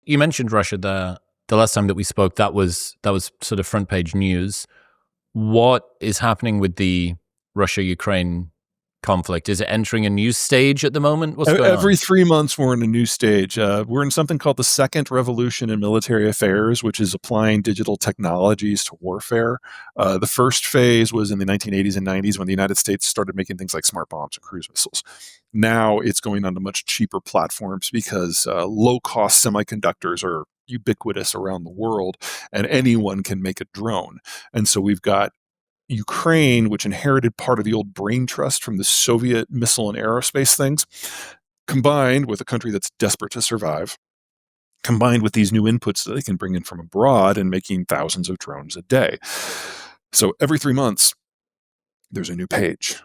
you mentioned Russia there. The last time that we spoke, that was sort of front page news. What is happening with the Russia-Ukraine conflict? Is it entering a new stage at the moment? What's going on? Every 3 months, we're in a new stage. We're in something called the second revolution in military affairs, which is applying digital technologies to warfare. The first phase was in the 1980s and 90s when the United States started making things like smart bombs and cruise missiles. Now it's going on to much cheaper platforms because low-cost semiconductors are ubiquitous around the world, and anyone can make a drone. And so we've got Ukraine, which inherited part of the old brain trust from the Soviet missile and aerospace things, combined with a country that's desperate to survive, combined with these new inputs that they can bring in from abroad and making thousands of drones a day. So every 3 months, there's a new page.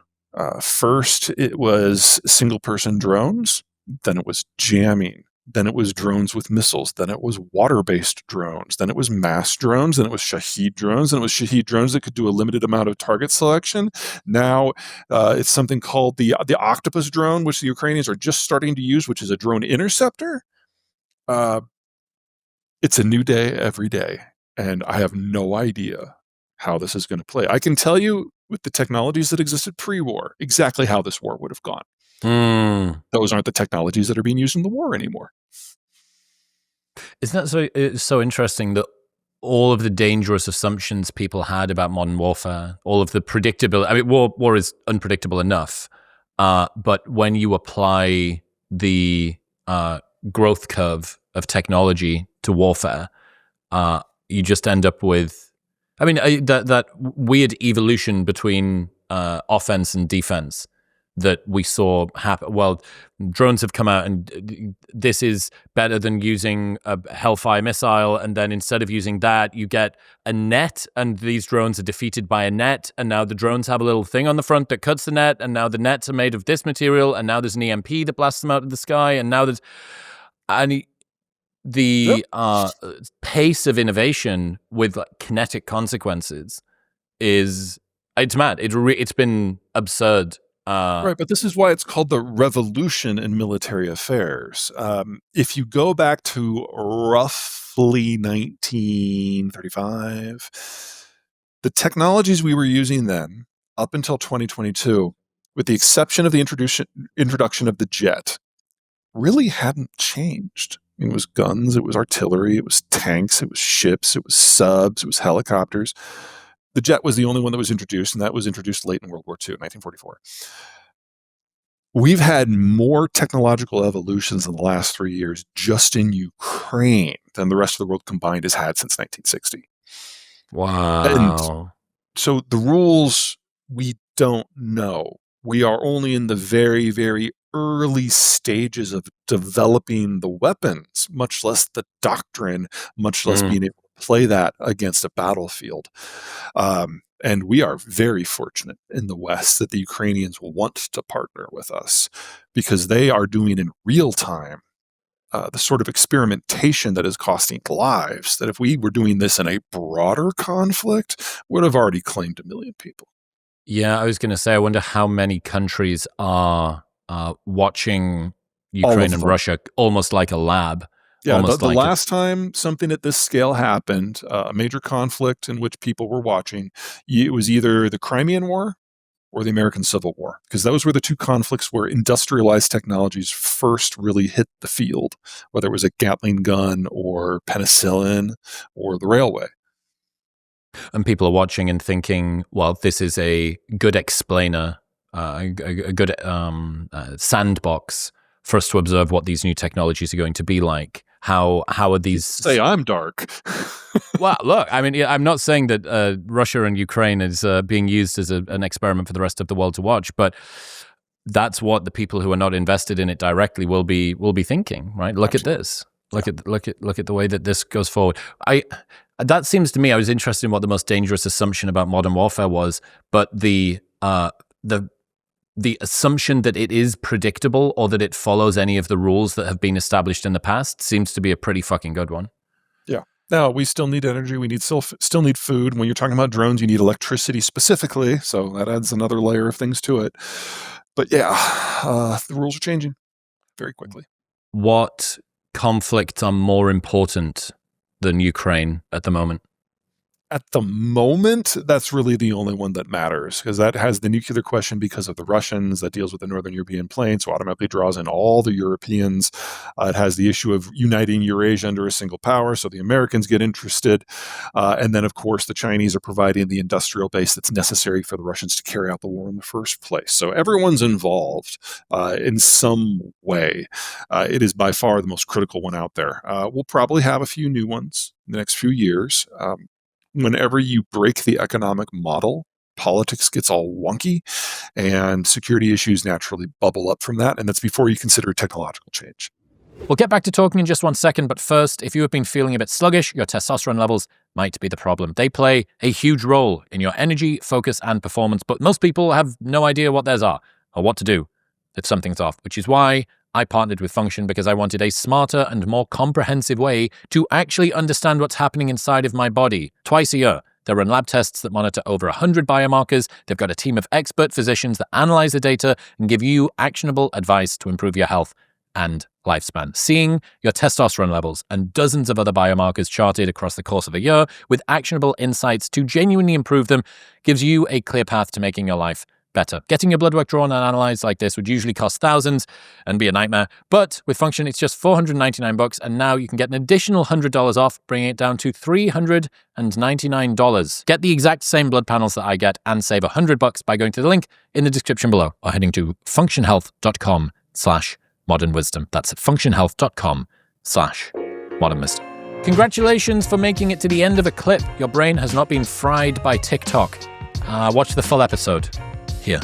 First, it was single-person drones. Then it was jamming. Then it was drones with missiles. Then it was water-based drones. Then it was mass drones. Then it was Shahed drones. Then it was Shahed drones that could do a limited amount of target selection. Now it's something called the octopus drone, which the Ukrainians are just starting to use, which is a drone interceptor. It's a new day every day, and I have no idea how this is going to play. I can tell you with the technologies that existed pre-war exactly how this war would have gone. Those aren't the technologies that are being used in the war anymore. Isn't that so interesting that all of the dangerous assumptions people had about modern warfare, all of the predictability, I mean, war is unpredictable enough, but when you apply the growth curve of technology to warfare, you just end up with, I mean, that weird evolution between offense and defense that we saw happen. Well, drones have come out and this is better than using a Hellfire missile. And then instead of using that, you get a net and these drones are defeated by a net. And now the drones have a little thing on the front that cuts the net. And now the nets are made of this material. And now there's an EMP that blasts them out of the sky. And now there's, the pace of innovation with kinetic consequences it's mad. It's been absurd. Right, but this is why it's called the revolution in military affairs. If you go back to roughly 1935, the technologies we were using then, up until 2022, with the exception of the introduction of the jet, really hadn't changed. It was guns, it was artillery, it was tanks, it was ships, it was subs, it was helicopters. The jet was the only one that was introduced, and that was introduced late in World War II, 1944. We've had more technological evolutions in the last 3 years just in Ukraine than the rest of the world combined has had since 1960. Wow. And so the rules, we don't know. We are only in the very, very early stages of developing the weapons, much less the doctrine, much less being able to play that against a battlefield. And we are very fortunate in the West that the Ukrainians want to partner with us because they are doing in real time the sort of experimentation that is costing lives, that if we were doing this in a broader conflict, would have already claimed 1 million people. Yeah, I was going to say, I wonder how many countries are watching Ukraine and Russia almost like a lab. Yeah, the last time something at this scale happened, a major conflict in which people were watching, it was either the Crimean War or the American Civil War, because those were the two conflicts where industrialized technologies first really hit the field, whether it was a Gatling gun or penicillin or the railway. And people are watching and thinking, well, this is a good explainer, a good sandbox for us to observe what these new technologies are going to be like. How are these? Say I'm dark. Well, look, I mean, I'm not saying that Russia and Ukraine is being used as an experiment for the rest of the world to watch, but that's what the people who are not invested in it directly will be thinking, right? Look Absolutely. At this. Look at the way that this goes forward. That seems to me, I was interested in what the most dangerous assumption about modern warfare was, but the assumption that it is predictable or that it follows any of the rules that have been established in the past seems to be a pretty fucking good one. Yeah. Now, we still need energy. We still need food. When you're talking about drones, you need electricity specifically. So that adds another layer of things to it. But yeah, the rules are changing very quickly. What conflicts are more important than Ukraine at the moment? At the moment, that's really the only one that matters, because that has the nuclear question because of the Russians, that deals with the Northern European plain, so automatically draws in all the Europeans. It has the issue of uniting Eurasia under a single power, so the Americans get interested. And then, of course, the Chinese are providing the industrial base that's necessary for the Russians to carry out the war in the first place. So everyone's involved in some way. It is by far the most critical one out there. We'll probably have a few new ones in the next few years. Whenever you break the economic model, politics gets all wonky and security issues naturally bubble up from that. And that's before you consider technological change. We'll get back to talking in just one second, but first, if you have been feeling a bit sluggish, your testosterone levels might be the problem. They play a huge role in your energy, focus, and performance, but most people have no idea what theirs are or what to do if something's off, which is why I partnered with Function, because I wanted a smarter and more comprehensive way to actually understand what's happening inside of my body. Twice a year, they run lab tests that monitor over 100 biomarkers. They've got a team of expert physicians that analyze the data and give you actionable advice to improve your health and lifespan. Seeing your testosterone levels and dozens of other biomarkers charted across the course of a year with actionable insights to genuinely improve them gives you a clear path to making your life better. Getting your blood work drawn and analyzed like this would usually cost thousands and be a nightmare. But with Function, it's just $499, and now you can get an additional $100 off, bringing it down to $399. Get the exact same blood panels that I get and save $100 by going to the link in the description below or heading to functionhealth.com/modernwisdom. That's at functionhealth.com/modernwisdom. Congratulations for making it to the end of a clip. Your brain has not been fried by TikTok. Watch the full episode here.